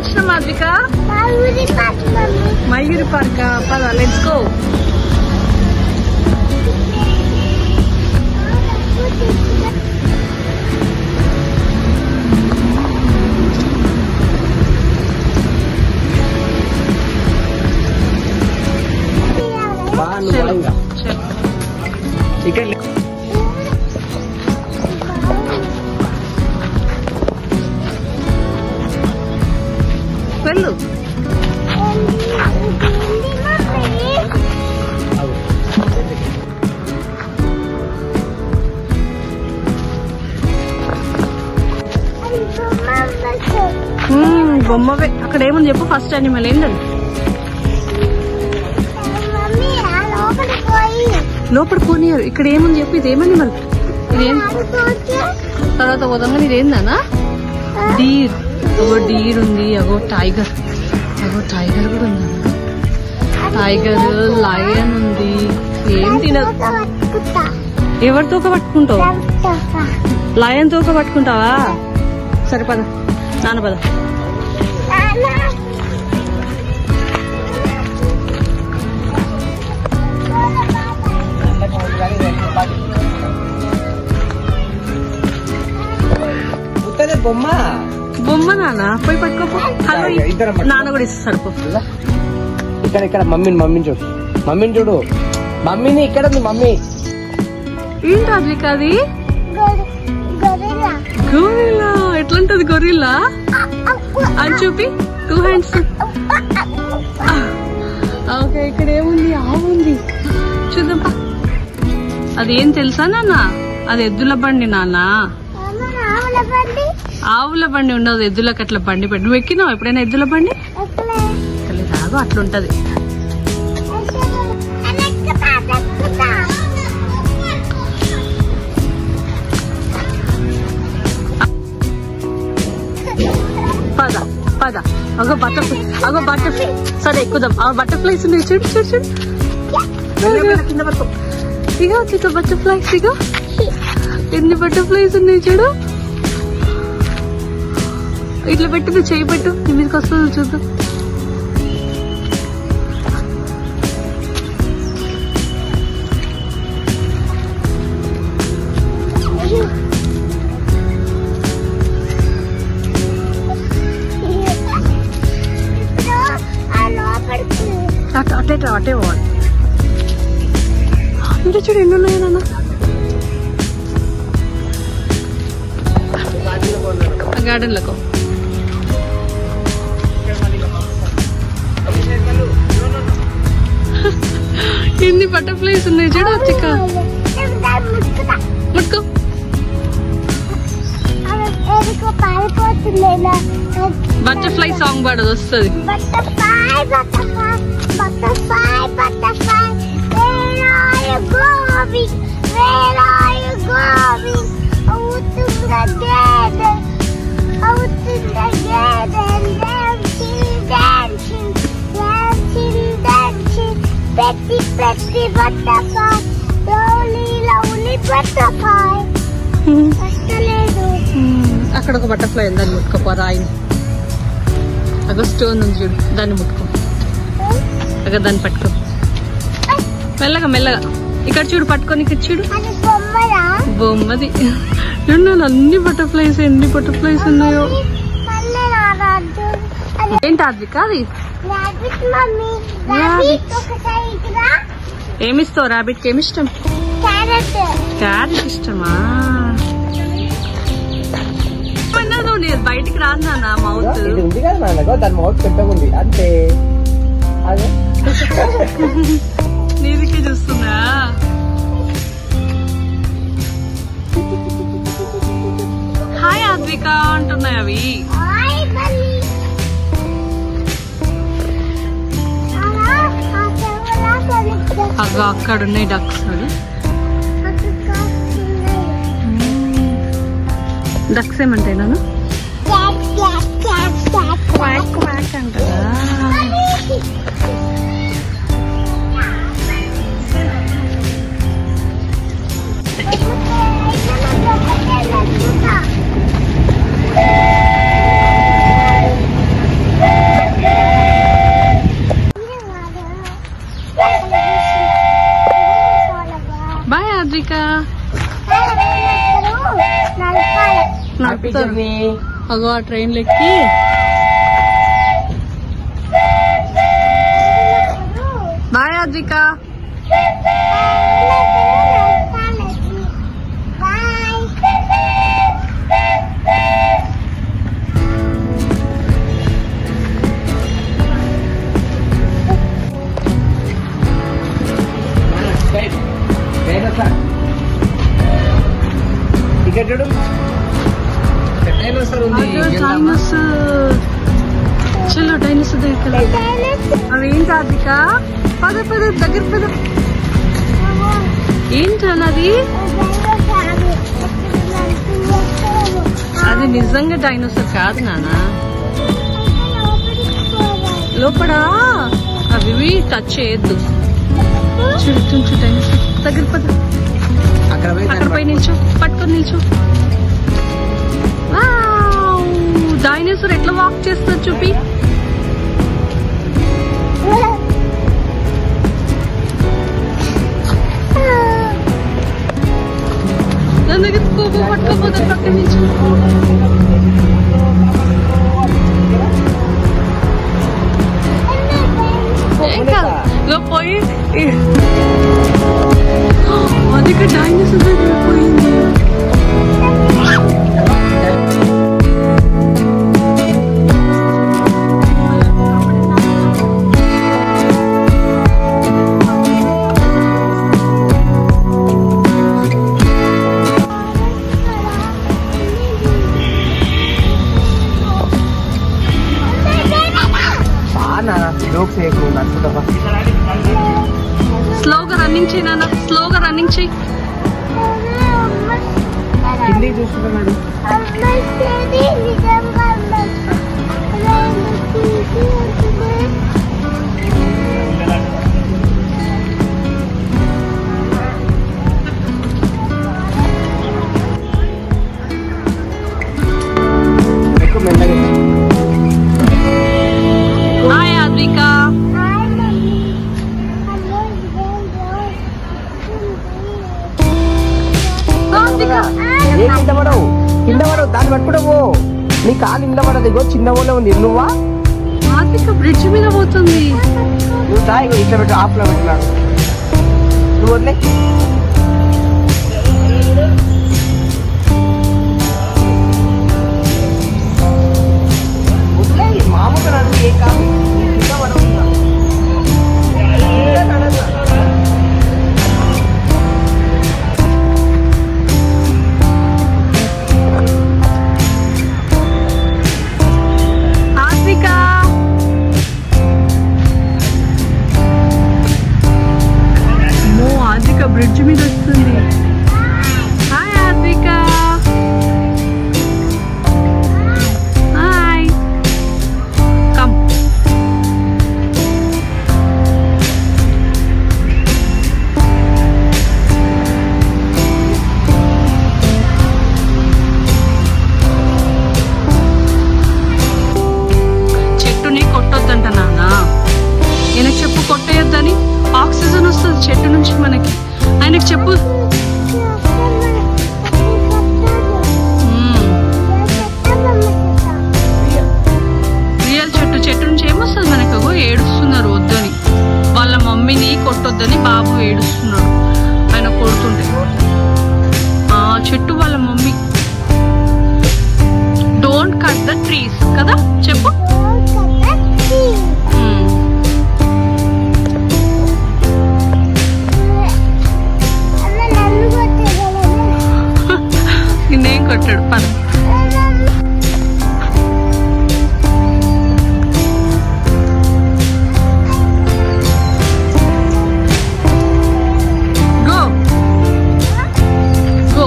వచ్చిన మాద్విక మయూరి పార్క్ పద let's go. ఇక్కడ వెళ్ళు. బొమ్మవే. అక్కడ ఏముంది చెప్పు ఫస్ట్ అనిమల్ ఏంటండి? లోపల పోనీయారు. ఇక్కడ ఏముంది చెప్పు? ఇదేమని మళ్ళీ ఇదేం తర్వాత పోదాం. ఇదేందనా? డీర్. అగో డీర్ ఉంది. అగో టైగర్. అగో టైగర్ కూడా ఉంది. టైగర్, లయన్ ఉంది. ఏం తినదు. ఎవరి తోక పట్టుకుంటావు? లయన్ తోక పట్టుకుంటావా? సరే పద నాన్న పద. బొమ్మ బొమ్మ నాన్న పోయి పట్టుకోపో. హలో నాన్న కూడా ఇస్తాడు. ఇక్కడ ఇక్కడ మమ్మీని చూడు. మమ్మీని చూడు. మమ్మీని ఇక్కడ ఉంది. మమ్మీ ఏంటి అద్విక అది? గొరిల్లా. ఎట్లుంటది గొరిల్లా అని చూపి. 2 హ్యాండ్స్. ఓకే ఇక్కడ ఏముంది? ఆవు ఉంది. చూద్దాం. అది ఏం తెలుసా నాన్న? అది ఎద్దుల బండి నాన్న. ఆవుల బండి ఉండదు. ఎద్దులకు అట్లా బండి పెట్టి. నువ్వు ఎక్కినావు ఎప్పుడైనా ఎద్దుల బండి? రాదు. అట్లుంటది. పద పద. అగో బటర్ఫ్లై. అగో బటర్ఫ్లై. సరే ఎక్కుదాం. ఆ బటర్ఫ్లైస్ ఉన్నాయి. చూడు చూడు చూడు. కింద పడుకో. ఇగో ఇక బటర్ఫ్లైస్. ఇగో ఎన్ని బటర్ఫ్లైస్ ఉన్నాయి చూడు. ఇట్లా పెట్టు. నువ్వు చేయి పెట్టు. నీ మీదకి వస్తుంది చూద్దాం. అటే అటే పోవాలి. అంటే చూడు ఎన్ని ఉన్నాయి నాన్న. గార్డెన్ లకు ఎన్ని బటర్ఫ్లైస్ ఉన్నాయి చూడు. వచ్చిక ముట్టుకో. బటర్ఫ్లై సాంగ్ పాడదు వస్తుంది. Pretty, pretty butterfly, lovely, lovely butterfly. అక్కడ ఒక బటర్ఫ్లై ఉంది. దాన్ని ముట్టుకోపో. రాయి అగో స్టోన్ ఉంది చూడు. దాన్ని ముట్టుకో. అగ దాన్ని పట్టుకో. మెల్లగా మెల్లగా. ఇక్కడ చూడు పట్టుకొని. ఇక్కడ చూడు బొమ్మది. అన్ని బటర్ఫ్లైస్. ఎన్ని బటర్ఫ్లైస్ ఉన్నాయో. ఏంటి అద్విక అది? ఏమిస్తావు రాబిట్ కి? ఏమి ఇష్టం? క్యారెట్ ఇష్టమా? బయటికి రాదు నాన్న. మౌత్ ఉంది కదా. దాని మౌత్ పెద్దగుంది అంతే. నీదికే చూస్తున్నా. హాయ్ అద్విక అంటున్నాయి అవి. అగో అక్కడ ఉన్నాయి డక్స్. డక్స్ ఏమంటాయి నాన్న? క్వాక్ క్వాక్ అంటారా? నడుపుతారు. అగో ఆ train Lucky bye Advika. Ticket చూడు. డైనోసార్ ఉంది. చలో డైనోసార్ దగ్గర. అవేంటి అద్విక? పద పద దగ్గర పద. ఏంటన్నది? అది నిజంగా డైనోసార్ కాదు నానా. లోపల అవి టచ్ చేయొద్దు. చూడు డైనోసార్ దగ్గర పద. అక్కడ పై నిల్చో, పట్టుకొని నిల్చో. డైనోసార్ ఎట్లా వాక్ చేస్తుంది చూపి. దాని దగ్గర పట్టుకోపోతే పక్కన నిల్చో. ఏం కాదు పోయి అది డైనోసార్ దగ్గర పోయింది. స్లోగా రన్నింగ్ చేయి నాన్న, స్లోగా రన్నింగ్ చేయి. కిందికి చూస్తున్నాడు. హాయ్ అద్విక. కింద పడవు దాన్ని పట్టుకోవో. నీ కాలు కింద పడదు. ఇగో చిన్న ఊళ్ళో ఉంది. నువ్వా బ్రిడ్జ్ మీద పోతుంది. నువ్వు దా. ఇగో ఇట్లా పెట్టు. ఆఫ్లో పెట్టినాడు. నువ్వు వదిలే. మామూలుగా నడుపు. ఏ కాదు కింద పడవుతున్నా. బ్రిడ్జ్ మీద వస్తుంది. హాయ్ అద్విక. Hi come. చెట్టుని కొట్టొద్దంట నాన్న. ఈయనకు చెప్పు కొట్టేయొద్దని. ఆక్సిజన్ వస్తుంది చెట్టు నుంచి మనకి. ఆయనకు చెప్పు. రియల్ చెట్టు నుంచి ఏమొస్తుంది మనకు? ఏడుస్తున్నారు వద్దని. వాళ్ళ మమ్మీని కొట్టొద్దని బాబు ఏడుస్తున్నాడు ఆయన కొడుతుంటే. చెట్టు వాళ్ళ mummy. Don't cut the trees కదా చెప్పు. నిన్నేం కొట్టాడు పద. Go go.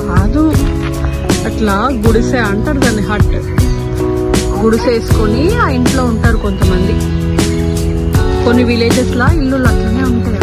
కాదు అట్లా గుడిసె అంటారు దాన్ని. హట్ గుడిసె వేసుకొని ఆ ఇంట్లో ఉంటారు కొంతమంది. కొన్ని విలేజెస్ లా ఇల్లు అట్లనే ఉంటాయి.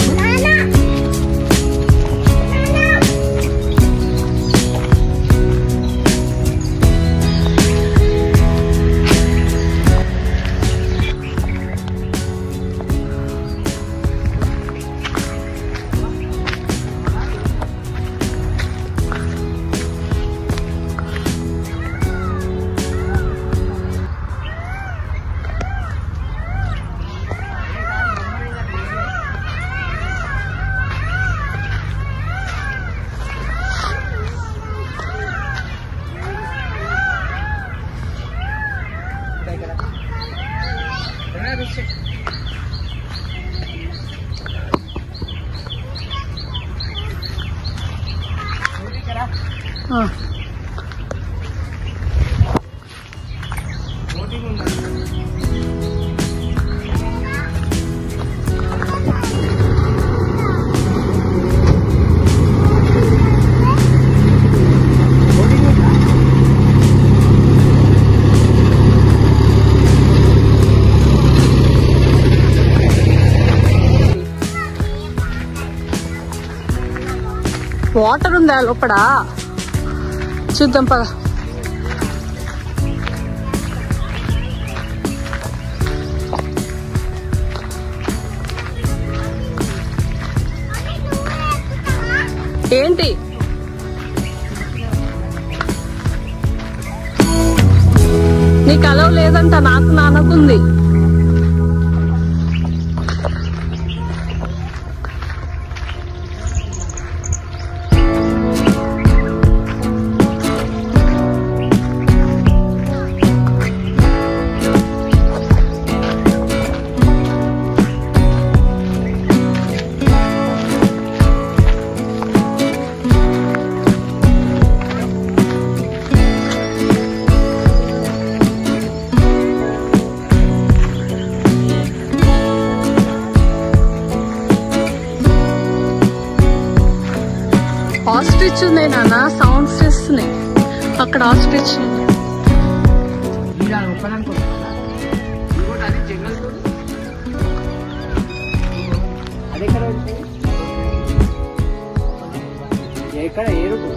వాటర్ ఉందా లోపల? చూద్దాం పద. ఏంటి నీకు అలవ్ లేదంట, నాకు నాన్నకుంది. ఆస్ట్రిచ్ ఉంది నాన్న, సౌండ్స్ చేస్తున్నాయి అక్కడ. ఆస్ట్రిచ్ ఎక్కడ ఏరుకు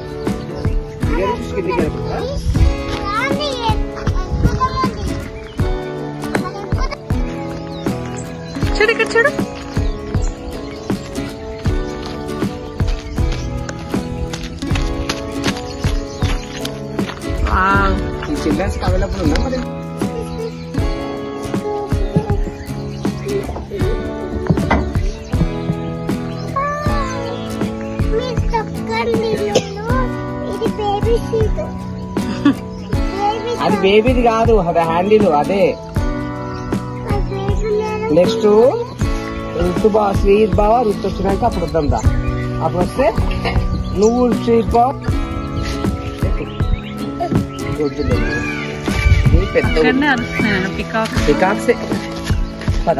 చూడు, ఇక్కడ చూడు. ఈ చిల్డ్రన్స్ అవైలబుల్ ఉందా మరి? అది బేబీది కాదు, అది హ్యాండిల్ అదే. నెక్స్ట్ ఋతు బావ, శ్రీత్ బావ ఋతు వచ్చినాక అప్పుడు వద్దాం దా. అప్పుడు వస్తే నువ్వు శ్రీత్ బావ పికాక్స్ పద.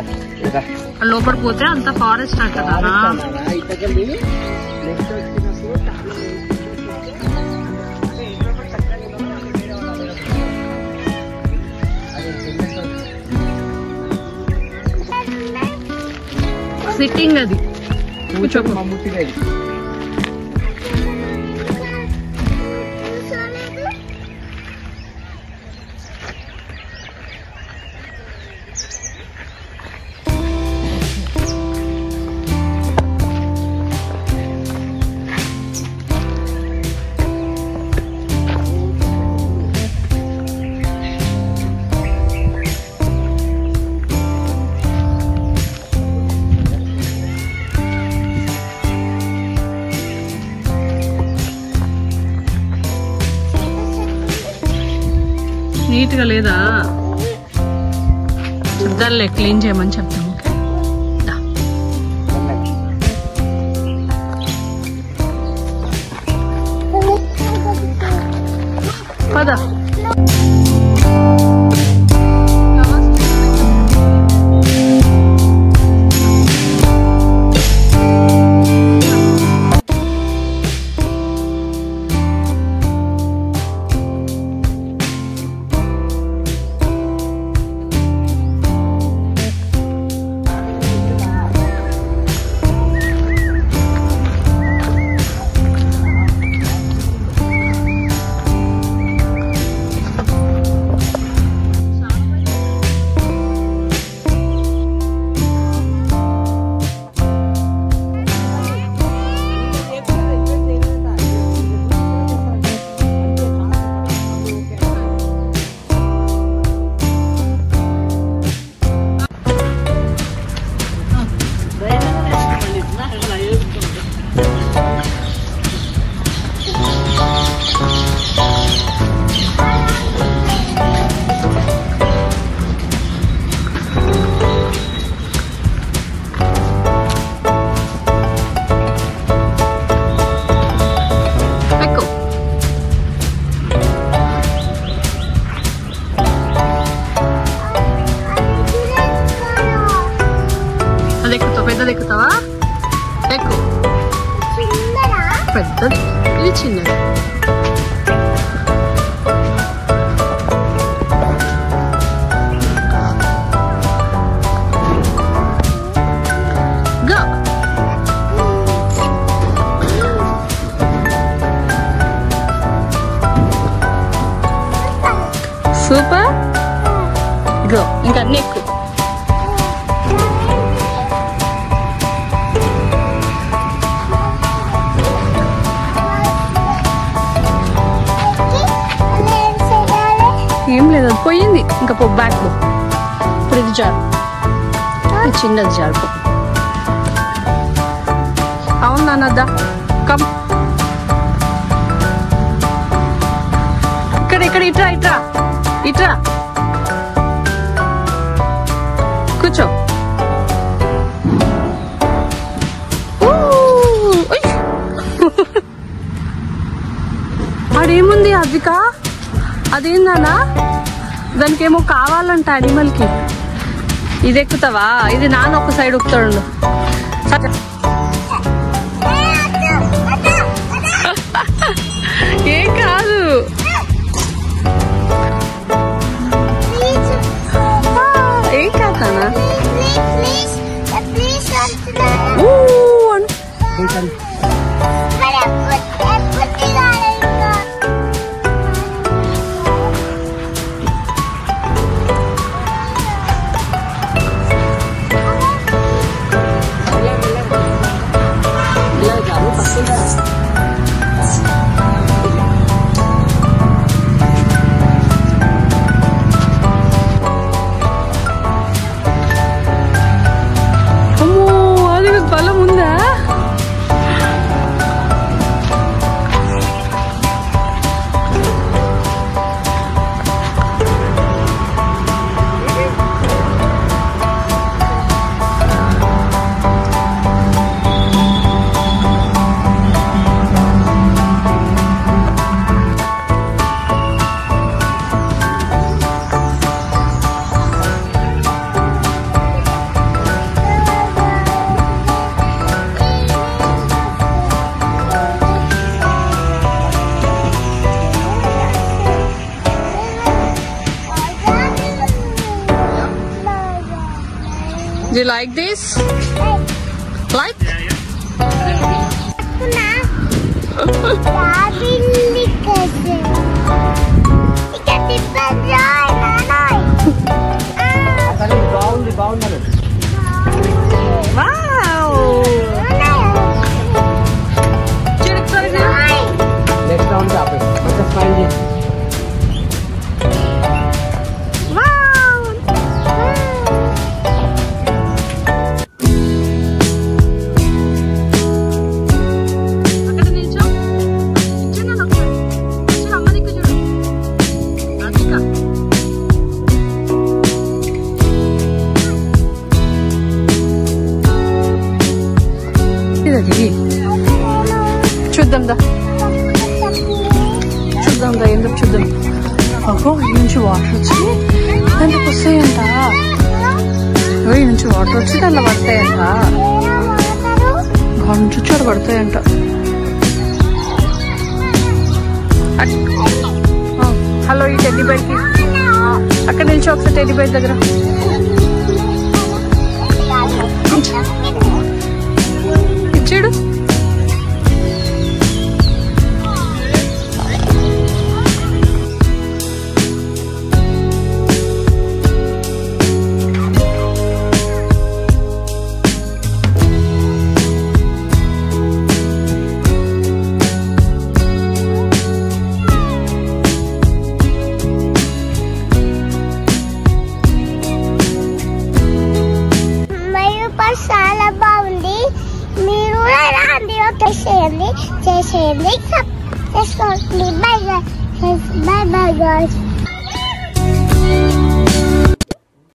లోపల పోతే అంత ఫారెస్ట్ అంటారా? సిట్టింగ్ అది మమ్ముట్టిగా నీట్ గా లేదా? చూద్దాంలే, క్లీన్ చేయమని చెప్తాం. ఓకే పద. సూపర్ గో ఇంకా నెక్కు ఏం లేదు అది పోయింది ఇంకా పో బ్యాక్ పో ఇప్పుడు ఇది జారు ఇది చిన్నది జారుపో అవును నాన్నద్దా కమ్ ఇక్కడ ఇక్కడ ఇట్రా ఇట్రా ఇట్రా కూర్చో ఆడేముంది అదిక అదేందన్నా దానికి ఏమో కావాలంట అనిమల్ కి ఇది ఎక్కుతావా ఇది నాన్న ఒక సైడ్ ఎక్కుతాడు ఏం కాదు ఏం కాదన్నా బలం ఉందా Do you like this? Like? Wow! Next round happen. Let's find it. చూద్దాం దా చూద్దాం దా ఎందుకు చూద్దాం అగో ఈ నుంచి వాటర్ వచ్చి దాంట్లోకి వస్తాయంట ఈ నుంచి వాటర్ వచ్చి దాంట్లో పడతాయంట గాడి నుంచి వచ్చి అక్కడ పడతాయంట హలో ఈ టెడ్డీ బైర్కి అక్కడ నిల్చో ఒకసారి టెడ్డీ బైర్ దగ్గర ఇచ్చాడు చాలా బాగుంది మీరు చేసేయండి చేసుకోండి బై బై బై బై